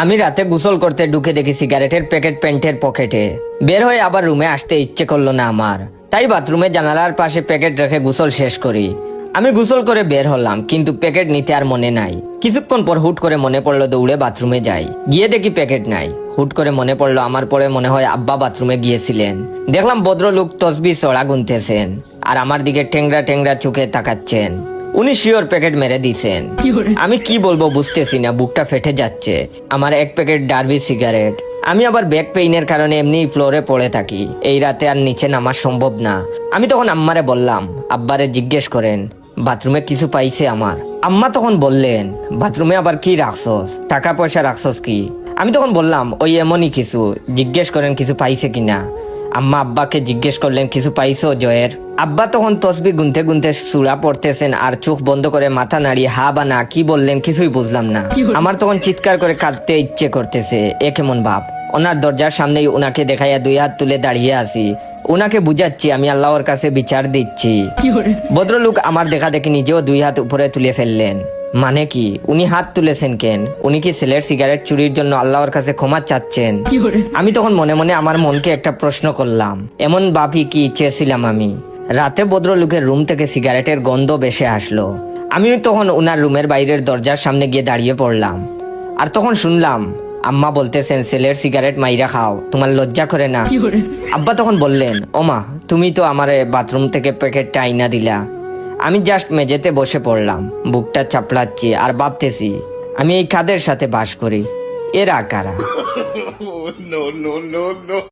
আমি রাতে গোসল করতে ঢুকে দেখি সিগারেটের প্যাকেট প্যান্টের পকেটে। বের হয়ে আবার রুমে আসতে ইচ্ছে করলো না আমার, তাই বাথরুমে জানালার পাশে প্যাকেট রেখে গোসল শেষ করি। আমি গোসল করে বের হলাম, কিন্তু প্যাকেট নিতে আর মনে নাই। কিছুক্ষণ পর হুট করে মনে পড়লো দৌড়ে বাথরুমে যাই, গিয়ে দেখি প্যাকেট নাই। হুট করে মনে পড়লো আমার পরে মনে হয় আব্বা বাথরুমে গিয়েছিলেন। দেখলাম ভদ্রলোক তসবিহ চড়া গুনতেছেন আর আমার দিকে টেংরা টেংরা চোখে তাকাচ্ছেন। উনি শিওর প্যাকেট মেরে দিছেন। আমি কি বলবো বুঝতেছি না, বুকটা ফেটে যাচ্ছে। আমার এক প্যাকেট ডার্বি সিগারেট। আমি আবার ব্যাক পেইনের কারণে এমনি ফ্লোরে পড়ে থাকি, এই রাতে আর নিচে নামা সম্ভব না। আমি তখন আম্মারে বললাম, আব্বারে জিজ্ঞেস করেন বাথরুমে কিছু পাইছে আমার। আম্মা তখন বললেন, বাথরুমে আবার কি রাখছস, টাকা পয়সা রাখছস কি? আমি তখন বললাম, ওই এমনই কিছু, জিজ্ঞেস করেন কিছু পাইছে কিনা। আম্মা আব্বাকে জিজ্ঞেস করলেন, কিছু পাইছো জয়ের? আব্বা তখন তসবি গুনতে গুনতে সূরা পড়তেছেন আর চোখ বন্ধ করে মাথা নাড়িয়ে হা বা না কি বললেন কিছুই বুঝলাম না। আমার তখন চিৎকার করে কাঁদতে ইচ্ছে করতেছে। এ কেমন ভাব? ওনার দরজার সামনেই ওনাকে দেখাইয়া 2 হাত তুলে দাঁড়িয়ে আছি। ওনাকে বুঝাচ্ছি আমি আল্লাহর কাছে বিচার দিচ্ছি। ভদ্রলোক আমার দেখা দেখি নিজেও 2 হাত উপরে তুলে ফেললেন। মানে কি? উনি হাত তুলেছেন কেন? উনি কি ছেলের সিগারেট চুরির জন্য আল্লাহর কাছে ক্ষমা চাচ্ছেন? আমি তখন মনে মনে আমার মনকে একটা প্রশ্ন করলাম, এমন বাপি কি চেয়েছিলাম আমি? রাতে ভদ্রলোকের রুম থেকে সিগারেটের গন্ধ ভেসে আসলো। আমি তখন ওনার রুমের বাইরের দরজার সামনে গিয়ে দাঁড়িয়ে পড়লাম। আর তখন শুনলাম আম্মা বলতেছেন, ছেলের সিগারেট মাইরা খাও, তোমার লজ্জা করে না? আব্বা তখন বললেন, ওমা তুমি তো আমারে বাথরুম থেকে প্যাকেটটা আইনা দিলা। আমি জাস্ট মেঝেতে বসে পড়লাম, বুকটা চাপড়াচ্ছি আর ভাবতেছি আমি এই কাদের সাথে বাস করি, এরা কারা?